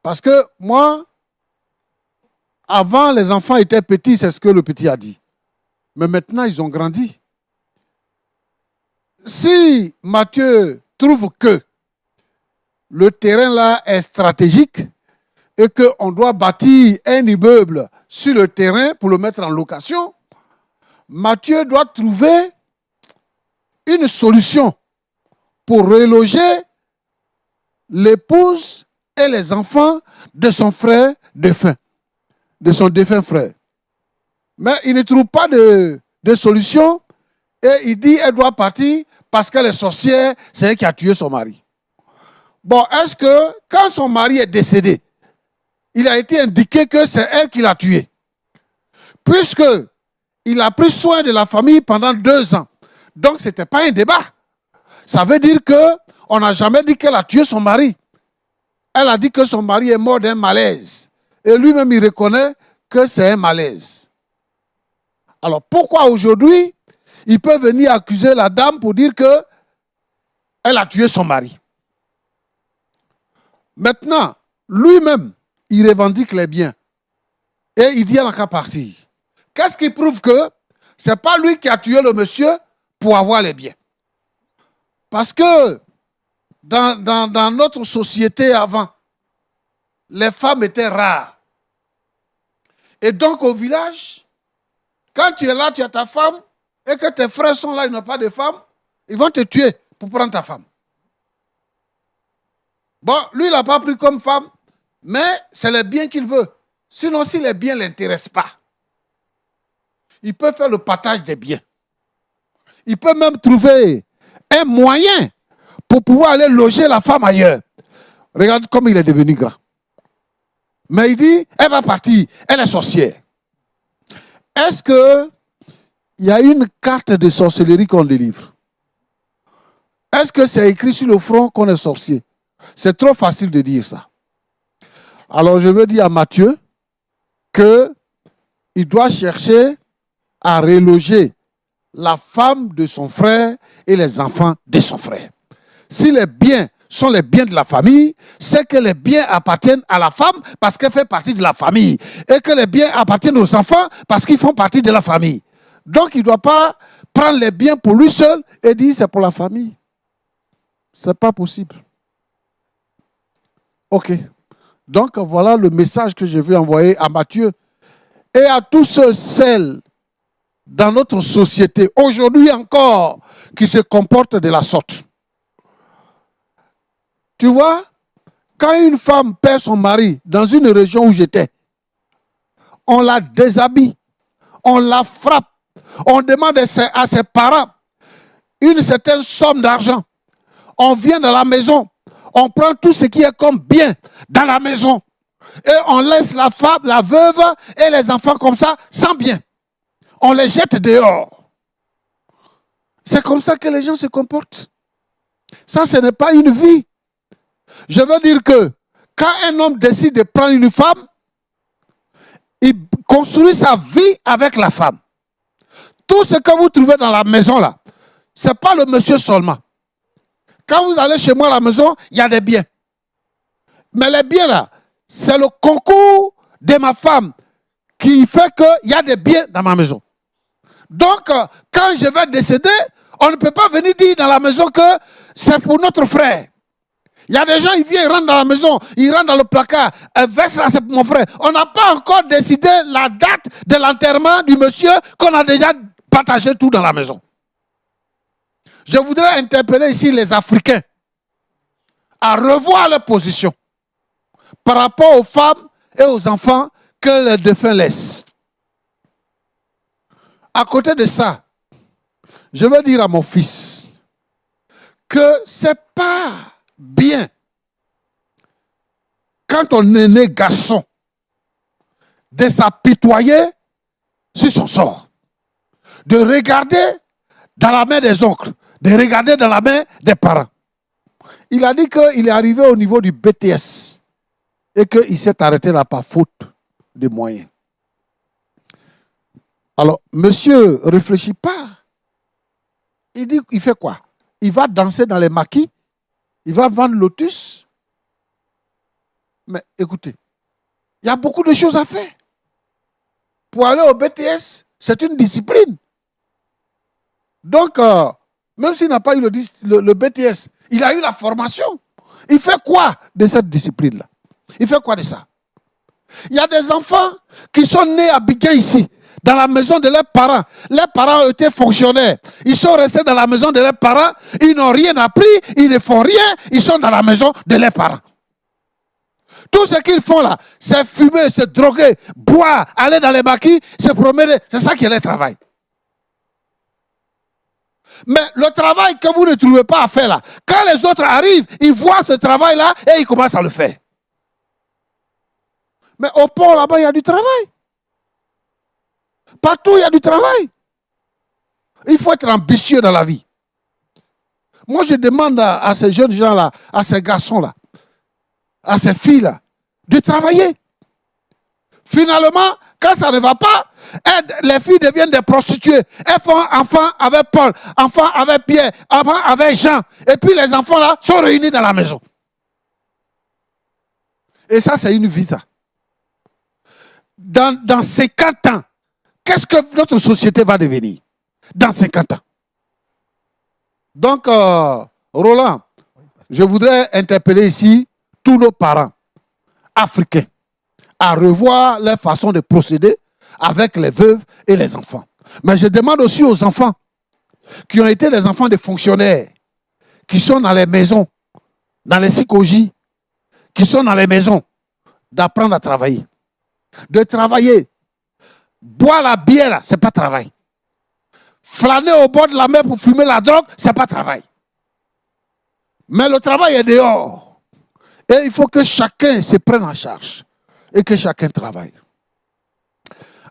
[SPEAKER 2] Parce que moi, avant, les enfants étaient petits, c'est ce que le petit a dit. Mais maintenant, ils ont grandi. Si Mathieu trouve que le terrain là est stratégique et qu'on doit bâtir un immeuble sur le terrain pour le mettre en location, Mathieu doit trouver une solution pour reloger l'épouse et les enfants de son frère défunt, de son défunt frère. Mais il ne trouve pas de solution et il dit qu'elle doit partir parce qu'elle est sorcière, c'est elle qui a tué son mari. Bon, est-ce que quand son mari est décédé, il a été indiqué que c'est elle qui l'a tué? Puisque il a pris soin de la famille pendant 2 ans. Donc, ce n'était pas un débat. Ça veut dire qu'on n'a jamais dit qu'elle a tué son mari. Elle a dit que son mari est mort d'un malaise. Et lui-même, il reconnaît que c'est un malaise. Alors, pourquoi aujourd'hui, il peut venir accuser la dame pour dire qu'elle a tué son mari? Maintenant, lui-même, il revendique les biens. Et il dit à la qu'à partir. Qu'est-ce qui prouve que ce n'est pas lui qui a tué le monsieur pour avoir les biens? Parce que dans notre société avant, les femmes étaient rares. Et donc au village, quand tu es là, tu as ta femme, et que tes frères sont là, ils n'ont pas de femme, ils vont te tuer pour prendre ta femme. Bon, lui, il n'a pas pris comme femme, mais c'est les biens qu'il veut. Sinon, si les biens ne l'intéressent pas, il peut faire le partage des biens. Il peut même trouver un moyen pour pouvoir aller loger la femme ailleurs. Regarde comme il est devenu grand. Mais il dit, elle va partir, elle est sorcière. Est-ce qu'il y a une carte de sorcellerie qu'on délivre? Est-ce que c'est écrit sur le front qu'on est sorcier? C'est trop facile de dire ça. Alors je veux dire à Matthieu qu'il doit chercher à reloger la femme de son frère et les enfants de son frère. Si les biens sont les biens de la famille, c'est que les biens appartiennent à la femme parce qu'elle fait partie de la famille. Et que les biens appartiennent aux enfants parce qu'ils font partie de la famille. Donc il ne doit pas prendre les biens pour lui seul et dire c'est pour la famille. Ce n'est pas possible. Ok. Donc voilà le message que je veux envoyer à Matthieu et à tous celles dans notre société, aujourd'hui encore, qui se comportent de la sorte. Tu vois, quand une femme perd son mari dans une région où j'étais, on la déshabille, on la frappe, on demande à ses parents une certaine somme d'argent. On vient dans la maison, on prend tout ce qui est comme bien dans la maison et on laisse la femme, la veuve et les enfants comme ça, sans bien. On les jette dehors. C'est comme ça que les gens se comportent. Ça, ce n'est pas une vie. Je veux dire que quand un homme décide de prendre une femme, il construit sa vie avec la femme. Tout ce que vous trouvez dans la maison là, ce n'est pas le monsieur seulement. Quand vous allez chez moi à la maison, il y a des biens. Mais les biens là, c'est le concours de ma femme qui fait qu'il y a des biens dans ma maison. Donc, quand je vais décéder, on ne peut pas venir dire dans la maison que c'est pour notre frère. Il y a des gens, ils viennent, ils rentrent dans la maison, ils rentrent dans le placard, verse là, c'est pour mon frère. On n'a pas encore décidé la date de l'enterrement du monsieur qu'on a déjà partagé tout dans la maison. Je voudrais interpeller ici les Africains à revoir leur position par rapport aux femmes et aux enfants que les défunts laissent. À côté de ça, je veux dire à mon fils que ce n'est pas bien quand on est né garçon de s'apitoyer sur son sort, de regarder dans la main des oncles, de regarder dans la main des parents. Il a dit qu'il est arrivé au niveau du BTS et qu'il s'est arrêté là par faute de moyens. Alors, monsieur ne réfléchit pas. Il dit, il fait quoi? Il va danser dans les maquis, il va vendre lotus. Mais écoutez, il y a beaucoup de choses à faire. Pour aller au BTS, c'est une discipline. Donc, même s'il n'a pas eu le BTS, il a eu la formation. Il fait quoi de cette discipline-là? Il fait quoi de ça? Il y a des enfants qui sont nés à Abidjan ici. dans la maison de leurs parents. Leurs parents ont été fonctionnaires. Ils sont restés dans la maison de leurs parents. Ils n'ont rien appris. Ils ne font rien. Ils sont dans la maison de leurs parents. Tout ce qu'ils font là, c'est fumer, c'est droguer, boire, aller dans les maquis, se promener. C'est ça qui est leur travail. Mais le travail que vous ne trouvez pas à faire là, quand les autres arrivent, ils voient ce travail-là et ils commencent à le faire. Mais au port là-bas, il y a du travail. Partout, il y a du travail. Il faut être ambitieux dans la vie. Moi, je demande à ces jeunes gens-là, à ces garçons-là, à ces filles-là, de travailler. Finalement, quand ça ne va pas, les filles deviennent des prostituées. Elles font enfants avec Paul, enfants avec Pierre, enfants avec Jean. Et puis les enfants-là sont réunis dans la maison. Et ça, c'est une vie, ça. Dans 50 ans, qu'est-ce que notre société va devenir? Dans 50 ans. Donc, Roland, je voudrais interpeller ici tous nos parents africains à revoir leur façon de procéder avec les veuves et les enfants. Mais je demande aussi aux enfants qui ont été des enfants de fonctionnaires, qui sont dans les maisons, dans les psychologies, qui sont dans les maisons, d'apprendre à travailler. De travailler. Boire la bière, là, c'est pas travail. Flâner au bord de la mer pour fumer la drogue, c'est pas travail. Mais le travail est dehors. Et il faut que chacun se prenne en charge. Et que chacun travaille.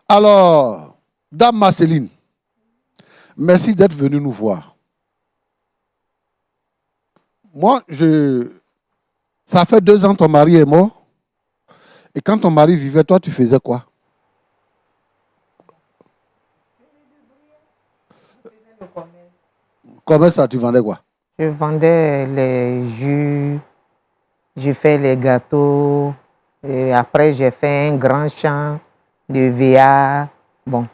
[SPEAKER 2] Alors, Dame Marceline, merci d'être venue nous voir. Moi, ça fait 2 ans que ton mari est mort. Et quand ton mari vivait, toi, tu faisais quoi? Comment ça, tu vendais quoi?
[SPEAKER 4] Je vendais les jus, je fais les gâteaux, et après j'ai fait un grand champ de VA. Bon,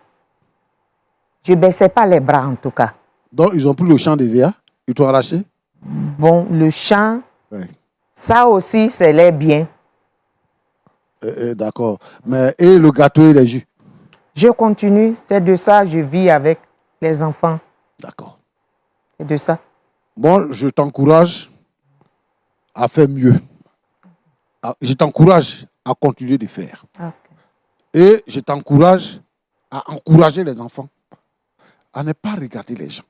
[SPEAKER 4] je ne baissais pas les bras en tout cas.
[SPEAKER 2] Donc, ils ont pris le champ de VA, ils t'ont arraché?
[SPEAKER 4] Bon, le champ,
[SPEAKER 2] Oui.
[SPEAKER 4] ça aussi, c'est les biens.
[SPEAKER 2] D'accord. Mais et le gâteau et les jus?
[SPEAKER 4] Je continue, c'est de ça je vis avec les enfants.
[SPEAKER 2] D'accord.
[SPEAKER 4] C'est de ça.
[SPEAKER 2] Bon, je t'encourage à faire mieux. Je t'encourage à continuer de faire.
[SPEAKER 4] Okay.
[SPEAKER 2] Et je t'encourage à encourager les enfants à ne pas regarder les gens.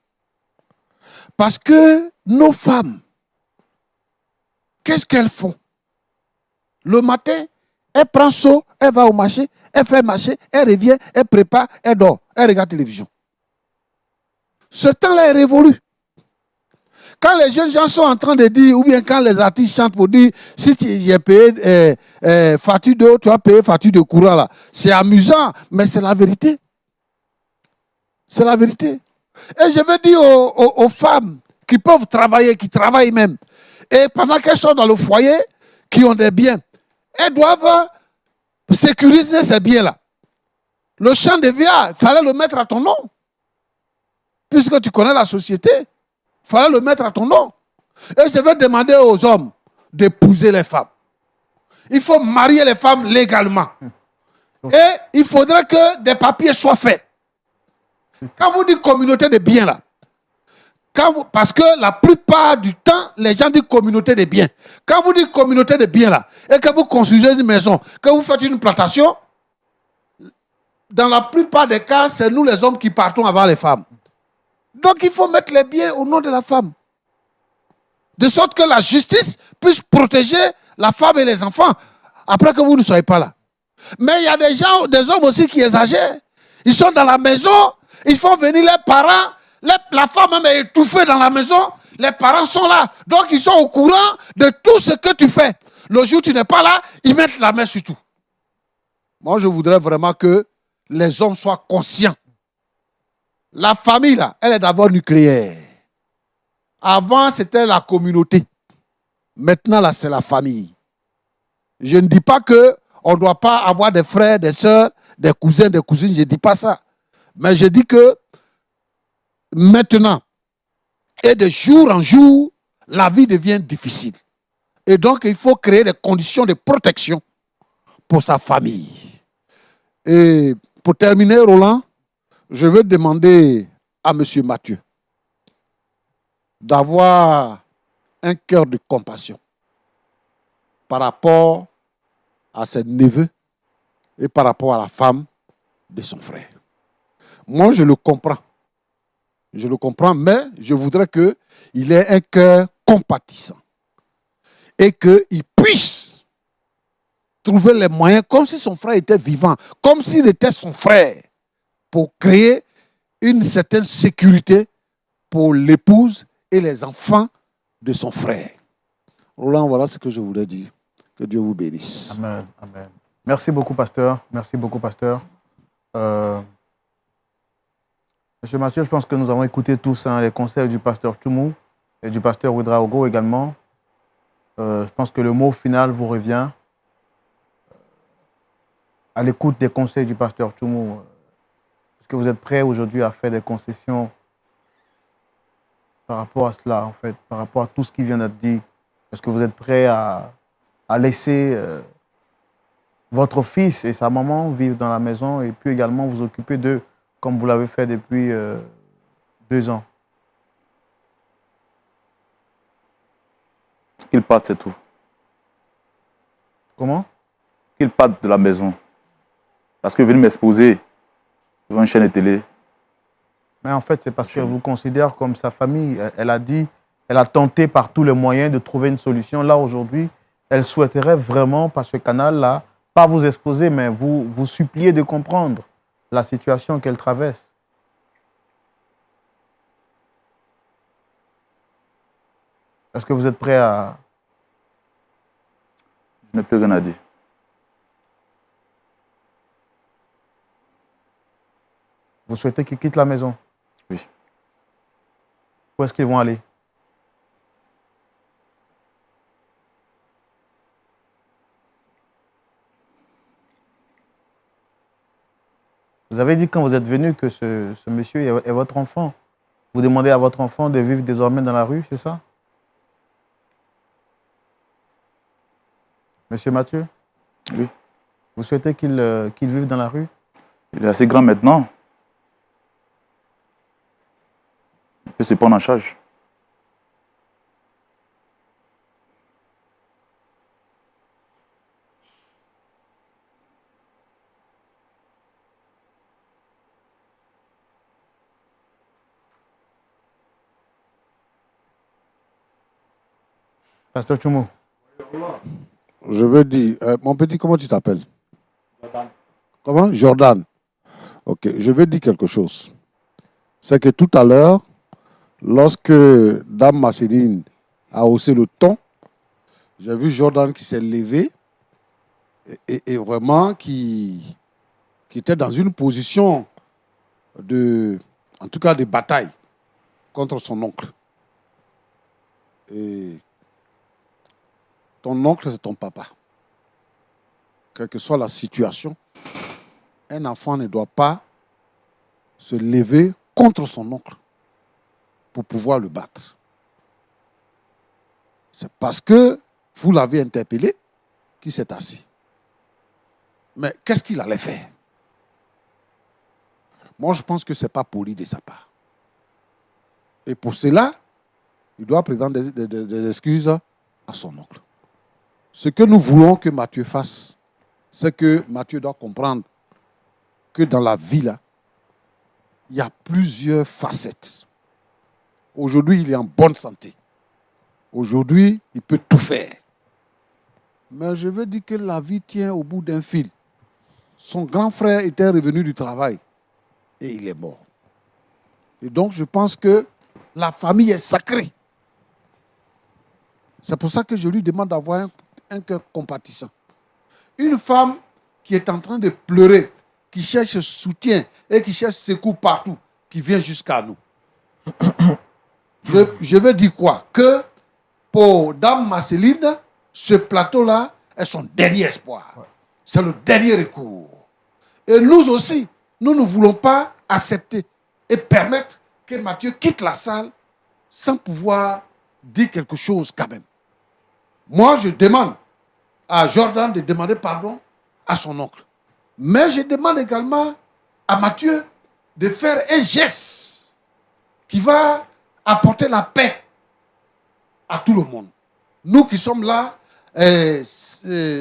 [SPEAKER 2] Parce que nos femmes, qu'est-ce qu'elles font? Le matin, elle prend seau, elle va au marché, elle fait marché, elle revient, elle prépare, elle dort, elle regarde la télévision. Ce temps-là est révolu. Quand les jeunes gens sont en train de dire, ou bien quand les artistes chantent pour dire, si tu as payé facture d'eau, tu as payé facture de courant là. C'est amusant, mais c'est la vérité. C'est la vérité. Et je veux dire aux femmes qui peuvent travailler, qui travaillent même, et pendant qu'elles sont dans le foyer, qui ont des biens, elles doivent sécuriser ces biens-là. Le champ de VA, il fallait le mettre à ton nom. Puisque tu connais la société, il fallait le mettre à ton nom. Et je vais demander aux hommes d'épouser les femmes. Il faut marier les femmes légalement. Et il faudrait que des papiers soient faits. Quand vous dites communauté de biens, là, parce que la plupart du temps, les gens disent communauté de biens. Quand vous dites communauté de biens, là, et que vous construisez une maison, que vous faites une plantation, dans la plupart des cas, c'est nous les hommes qui partons avant les femmes. Donc il faut mettre les biens au nom de la femme. De sorte que la justice puisse protéger la femme et les enfants après que vous ne soyez pas là. Mais il y a des gens, des hommes aussi qui exagèrent. Ils sont dans la maison, ils font venir les parents, la femme même est étouffée dans la maison, les parents sont là. Donc ils sont au courant de tout ce que tu fais. Le jour où tu n'es pas là, ils mettent la main sur tout. Moi, je voudrais vraiment que les hommes soient conscients. La famille, là, elle est d'abord nucléaire. Avant, c'était la communauté. Maintenant, là, c'est la famille. Je ne dis pas qu'on ne doit pas avoir des frères, des sœurs, des cousins, des cousines. Je ne dis pas ça. Mais je dis que maintenant, et de jour en jour, la vie devient difficile. Et donc, il faut créer des conditions de protection pour sa famille. Et Pour terminer, Roland, je veux demander à M. Mathieu d'avoir un cœur de compassion par rapport à ses neveux et par rapport à la femme de son frère. Moi, je le comprends. Je le comprends, mais je voudrais qu'il ait un cœur compatissant et qu'il puisse trouver les moyens, comme si son frère était vivant, comme s'il était son frère, pour créer une certaine sécurité pour l'épouse et les enfants de son frère. Roland, voilà ce que je voulais dire. Que Dieu vous bénisse.
[SPEAKER 1] Amen. Amen. Merci beaucoup, pasteur. Merci beaucoup, pasteur. Monsieur Mathieu, je pense que nous avons écouté tous les conseils du pasteur Toumou et du pasteur Ouedraogo également. Je pense que le mot final vous revient. À l'écoute des conseils du pasteur Toumou, est-ce que vous êtes prêts aujourd'hui à faire des concessions par rapport à cela, en fait, par rapport à tout ce qui vient d'être dit? Est-ce que vous êtes prêts à laisser votre fils et sa maman vivre dans la maison et puis également vous occuper d'eux comme vous l'avez fait depuis 2 ans?
[SPEAKER 6] Qu'ils partent, c'est tout.
[SPEAKER 1] Comment?
[SPEAKER 6] Qu'ils partent de la maison. Parce que venir m'exposer devant une chaîne de télé.
[SPEAKER 1] Mais en fait, c'est parce qu'elle vous considère comme sa famille. Elle a dit, elle a tenté par tous les moyens de trouver une solution. Là, aujourd'hui, elle souhaiterait vraiment, par ce canal-là, pas vous exposer, mais vous supplier de comprendre la situation qu'elle traverse. Est-ce que vous êtes prêt à...
[SPEAKER 6] Je n'ai plus rien à dire.
[SPEAKER 1] Vous souhaitez qu'ils quittent la maison?
[SPEAKER 6] Oui.
[SPEAKER 1] Où est-ce qu'ils vont aller? Vous avez dit quand vous êtes venu que ce monsieur est votre enfant. Vous demandez à votre enfant de vivre désormais dans la rue, c'est ça? Monsieur Mathieu?
[SPEAKER 6] Oui.
[SPEAKER 1] Vous souhaitez qu'il vive dans la rue?
[SPEAKER 6] Il est assez grand maintenant. Il peut se prendre en charge.
[SPEAKER 1] Pasteur Toumou.
[SPEAKER 2] Je veux dire, mon petit, comment tu t'appelles? Jordan. Comment? Jordan. Ok, je veux dire quelque chose. C'est que tout à l'heure, lorsque Dame Marceline a haussé le ton, j'ai vu Jordan qui s'est levé et vraiment qui était dans une position en tout cas de bataille contre son oncle. Et ton oncle, c'est ton papa. Quelle que soit la situation, un enfant ne doit pas se lever contre son oncle pour pouvoir le battre. C'est parce que vous l'avez interpellé qu'il s'est assis. Mais qu'est-ce qu'il allait faire? Moi, je pense que ce n'est pas poli de sa part. Et pour cela, il doit présenter des excuses à son oncle. Ce que nous voulons que Mathieu fasse, c'est que Mathieu doit comprendre que dans la vie, là, il y a plusieurs facettes. Aujourd'hui, il est en bonne santé. Aujourd'hui, il peut tout faire. Mais je veux dire que la vie tient au bout d'un fil. Son grand frère était revenu du travail et il est mort. Et donc, je pense que la famille est sacrée. C'est pour ça que je lui demande d'avoir un cœur compatissant. Une femme qui est en train de pleurer, qui cherche soutien et qui cherche secours partout, qui vient jusqu'à nous. Je veux dire quoi? Que pour Dame Marceline, ce plateau-là est son dernier espoir. Ouais. C'est le dernier recours. Et nous aussi, nous ne voulons pas accepter et permettre que Mathieu quitte la salle sans pouvoir dire quelque chose quand même. Moi, je demande à Jordan de demander pardon à son oncle. Mais je demande également à Matthieu de faire un geste qui va apporter la paix à tout le monde. Nous qui sommes là,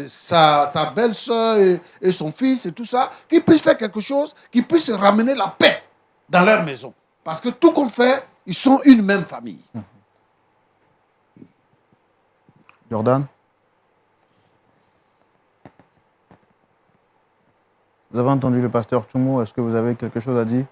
[SPEAKER 2] sa belle-sœur et son fils et tout ça, qu'ils puissent faire quelque chose, qu'ils puissent ramener la paix dans leur maison. Parce que tout compte fait, ils sont une même famille.
[SPEAKER 1] Jordan? Vous avez entendu le pasteur Tchoumo, est-ce que vous avez quelque chose à dire?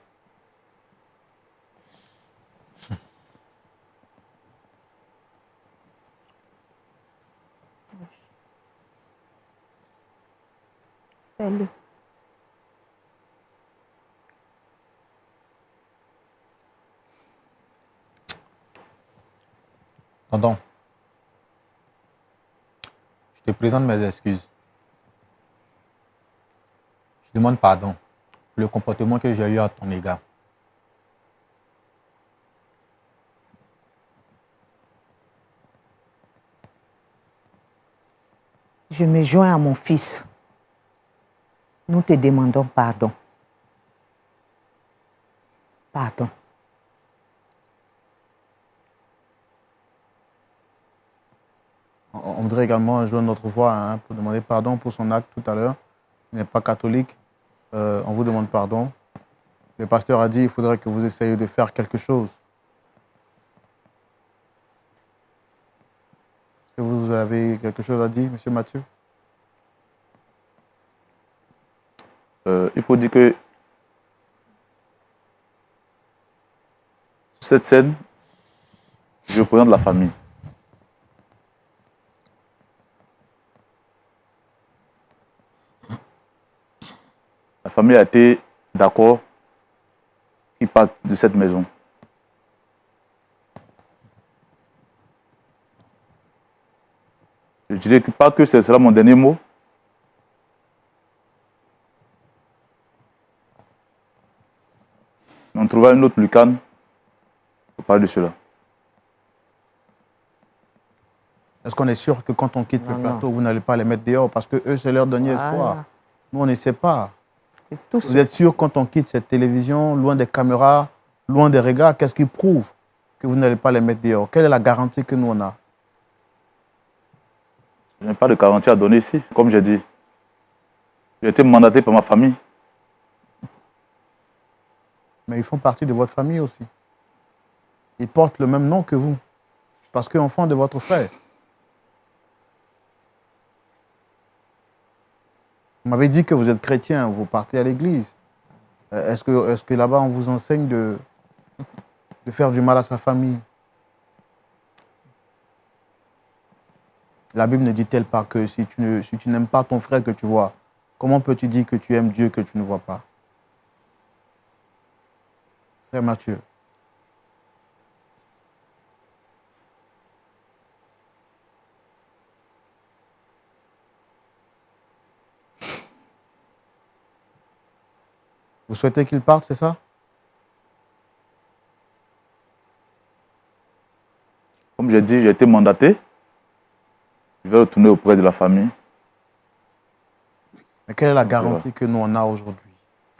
[SPEAKER 4] Fais-le.
[SPEAKER 5] Tonton, je te présente mes excuses. Je demande pardon pour le comportement que j'ai eu à ton égard.
[SPEAKER 4] Je me joins à mon fils. Nous te demandons pardon. Pardon.
[SPEAKER 1] On voudrait également joindre notre voix hein, pour demander pardon pour son acte tout à l'heure. Il n'est pas catholique. On vous demande pardon. Le pasteur a dit qu'il faudrait que vous essayiez de faire quelque chose. Est-ce que vous avez quelque chose à dire, M. Mathieu?
[SPEAKER 6] Il faut dire que sur cette scène, je représente la famille. La famille a été d'accord qu'il parte de cette maison. Je dirais pas que ce sera mon dernier mot. On trouvera une autre lucane pour parler de cela.
[SPEAKER 1] Est-ce qu'on est sûr que quand on quitte le plateau, vous n'allez pas les mettre dehors parce que eux, c'est leur dernier espoir? Nous, on ne sait pas. Vous êtes sûr quand on quitte cette télévision, loin des caméras, loin des regards, qu'est-ce qui prouve que vous n'allez pas les mettre dehors? Quelle est la garantie que nous, on a?
[SPEAKER 6] Je n'ai pas de garantie à donner ici, comme j'ai dit. J'ai été mandaté par ma famille.
[SPEAKER 1] Mais ils font partie de votre famille aussi. Ils portent le même nom que vous, parce qu'enfants de votre frère. Vous m'avez dit que vous êtes chrétien, vous partez à l'église. Est-ce que là-bas, on vous enseigne de faire du mal à sa famille? La Bible ne dit-elle pas que si tu n'aimes pas ton frère que tu vois, comment peux-tu dire que tu aimes Dieu que tu ne vois pas? Frère Mathieu. Vous souhaitez qu'il parte, c'est ça?
[SPEAKER 6] Comme j'ai dit, j'ai été mandaté. Je vais retourner auprès de la famille.
[SPEAKER 1] Mais quelle est la garantie que nous on a aujourd'hui?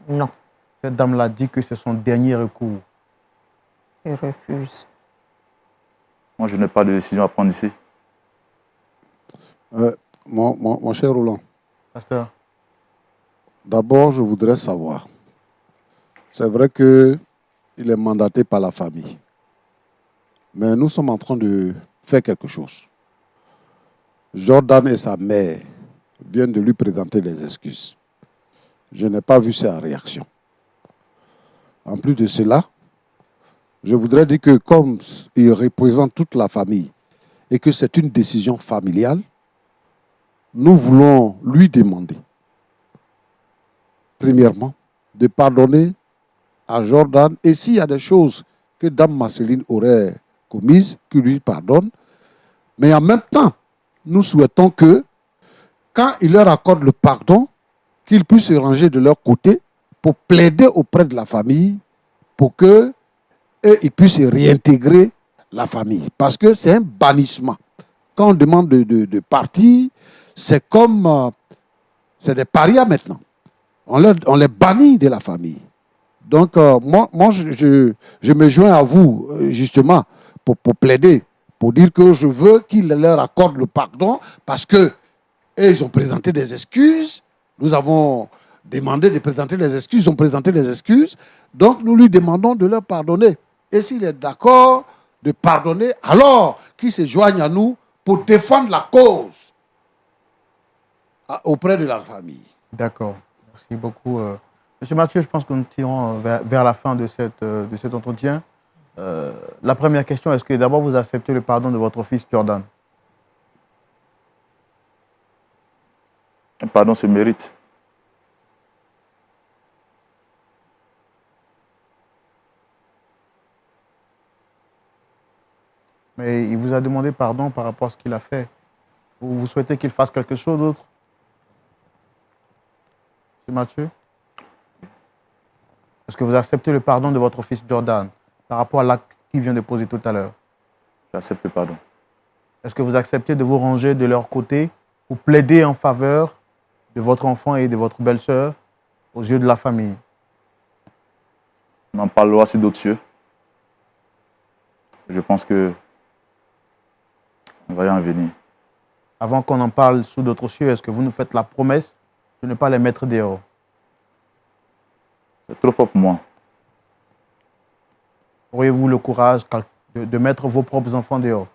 [SPEAKER 4] Non.
[SPEAKER 1] Cette dame-là dit que c'est son dernier recours.
[SPEAKER 4] Je refuse.
[SPEAKER 6] Moi, je n'ai pas de décision à prendre ici.
[SPEAKER 2] Mon cher Roland.
[SPEAKER 1] Pasteur.
[SPEAKER 2] D'abord, je voudrais savoir. C'est vrai qu'il est mandaté par la famille. Mais nous sommes en train de faire quelque chose. Jordan et sa mère viennent de lui présenter des excuses. Je n'ai pas vu sa réaction. En plus de cela, je voudrais dire que comme il représente toute la famille et que c'est une décision familiale, nous voulons lui demander, premièrement, de pardonner à Jordan et s'il y a des choses que Dame Marceline aurait commises, qu'il lui pardonne. Mais en même temps, nous souhaitons que, quand il leur accorde le pardon, qu'ils puissent se ranger de leur côté pour plaider auprès de la famille pour qu'ils puissent réintégrer la famille. Parce que c'est un bannissement. Quand on demande de partir, c'est comme... c'est des parias maintenant. On les bannit de la famille. Donc, je me joins à vous, justement, pour plaider, pour dire que je veux qu'il leur accorde le pardon parce que ils ont présenté des excuses. Nous avons demandé de présenter les excuses, ils ont présenté les excuses. Donc, nous lui demandons de leur pardonner. Et s'il est d'accord de pardonner, alors qu'il se joigne à nous pour défendre la cause auprès de la famille.
[SPEAKER 1] D'accord. Merci beaucoup. Monsieur Mathieu, je pense que nous tirons vers la fin de cet entretien. La première question, est-ce que d'abord vous acceptez le pardon de votre fils Jordan?
[SPEAKER 6] Un pardon se mérite.
[SPEAKER 1] Mais il vous a demandé pardon par rapport à ce qu'il a fait. Vous souhaitez qu'il fasse quelque chose d'autre? Monsieur Mathieu? Est-ce que vous acceptez le pardon de votre fils Jordan par rapport à l'acte qu'il vient de poser tout à l'heure?
[SPEAKER 6] J'accepte le pardon.
[SPEAKER 1] Est-ce que vous acceptez de vous ranger de leur côté pour plaider en faveur de votre enfant et de votre belle-sœur aux yeux de la famille?
[SPEAKER 6] On en parlera sur d'autres cieux. Je pense que on va y en venir.
[SPEAKER 1] Avant qu'on en parle sous d'autres cieux, est-ce que vous nous faites la promesse de ne pas les mettre dehors?
[SPEAKER 6] C'est trop fort pour moi.
[SPEAKER 1] Auriez-vous le courage de mettre vos propres enfants dehors?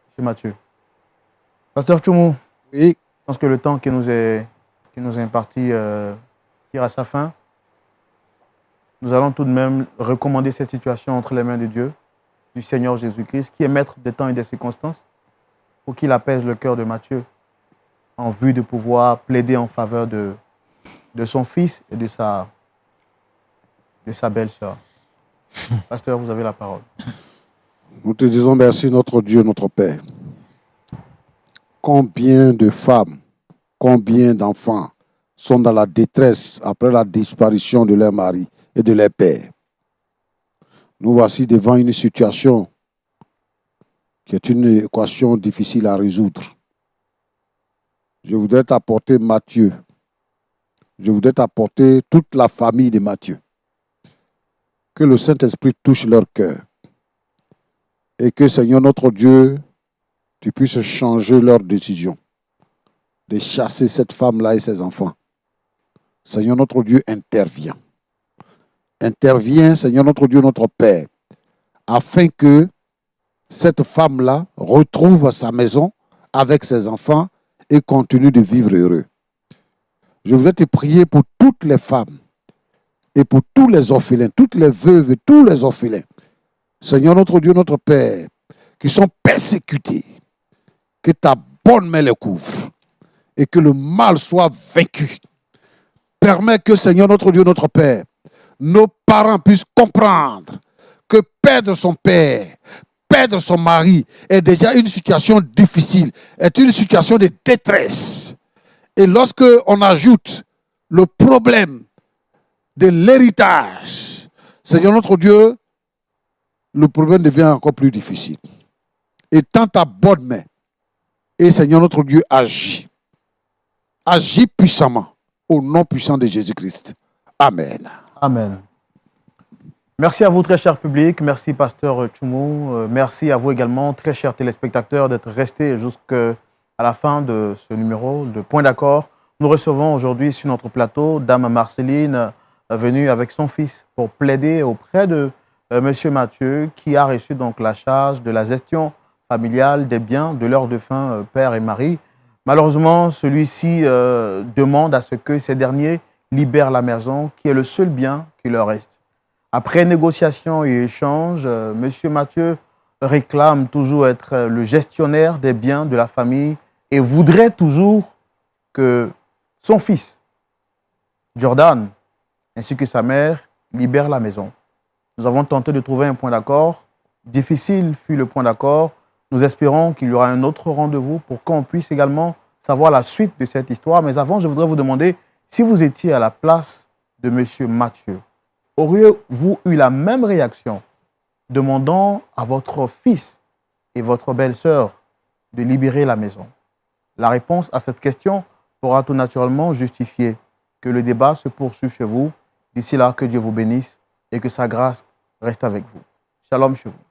[SPEAKER 1] Monsieur Mathieu. Pasteur Tchoumou,
[SPEAKER 2] Oui.
[SPEAKER 1] je pense que le temps qui nous est imparti tire à sa fin. Nous allons tout de même recommander cette situation entre les mains de Dieu, du Seigneur Jésus-Christ, qui est maître des temps et des circonstances, pour qu'il apaise le cœur de Matthieu en vue de pouvoir plaider en faveur de son fils et de sa belle-sœur. Pasteur, vous avez la parole.
[SPEAKER 2] Nous te disons merci, notre Dieu, notre Père. Combien de femmes, combien d'enfants sont dans la détresse après la disparition de leur mari et de leur père. Nous voici devant une situation qui est une équation difficile à résoudre. Je voudrais t'apporter Matthieu. Je voudrais t'apporter toute la famille de Matthieu. Que le Saint-Esprit touche leur cœur. Et que, Seigneur notre Dieu, tu puisses changer leur décision de chasser cette femme-là et ses enfants. Seigneur notre Dieu, intervient. Intervient, Seigneur notre Dieu, notre Père, afin que cette femme-là retrouve sa maison avec ses enfants et continue de vivre heureux. Je voudrais te prier pour toutes les femmes et pour tous les orphelins, toutes les veuves et tous les orphelins. Seigneur notre Dieu, notre Père, qui sont persécutés, que ta bonne main les couvre et que le mal soit vaincu. Permets que, Seigneur notre Dieu, notre Père, nos parents puissent comprendre que perdre son père, perdre son mari est déjà une situation difficile, est une situation de détresse. Et lorsque on ajoute le problème de l'héritage, Seigneur notre Dieu, le problème devient encore plus difficile. Et tends ta bonne main. Et Seigneur notre Dieu, agit. Agis puissamment au nom puissant de Jésus-Christ. Amen.
[SPEAKER 1] Amen. Merci à vous, très cher public. Merci, Pasteur Tchoumou. Merci à vous également, très chers téléspectateurs, d'être restés jusqu'à la fin de ce numéro de Point d'accord. Nous recevons aujourd'hui sur notre plateau Dame Marceline, venue avec son fils pour plaider auprès de Monsieur Mathieu, qui a reçu donc la charge de la gestion familiale des biens de leurs défunts père et mari. Malheureusement, celui-ci demande à ce que ces derniers libèrent la maison, qui est le seul bien qui leur reste. Après négociation et échange, Monsieur Mathieu réclame toujours être le gestionnaire des biens de la famille et voudrait toujours que son fils, Jordan, ainsi que sa mère, libèrent la maison. Nous avons tenté de trouver un point d'accord. Difficile fut le point d'accord. Nous espérons qu'il y aura un autre rendez-vous pour qu'on puisse également savoir la suite de cette histoire. Mais avant, je voudrais vous demander si vous étiez à la place de Monsieur Mathieu. Auriez-vous eu la même réaction demandant à votre fils et votre belle-sœur de libérer la maison? La réponse à cette question pourra tout naturellement justifier que le débat se poursuive chez vous. D'ici là, que Dieu vous bénisse. et que sa grâce reste avec vous. Shalom chez vous.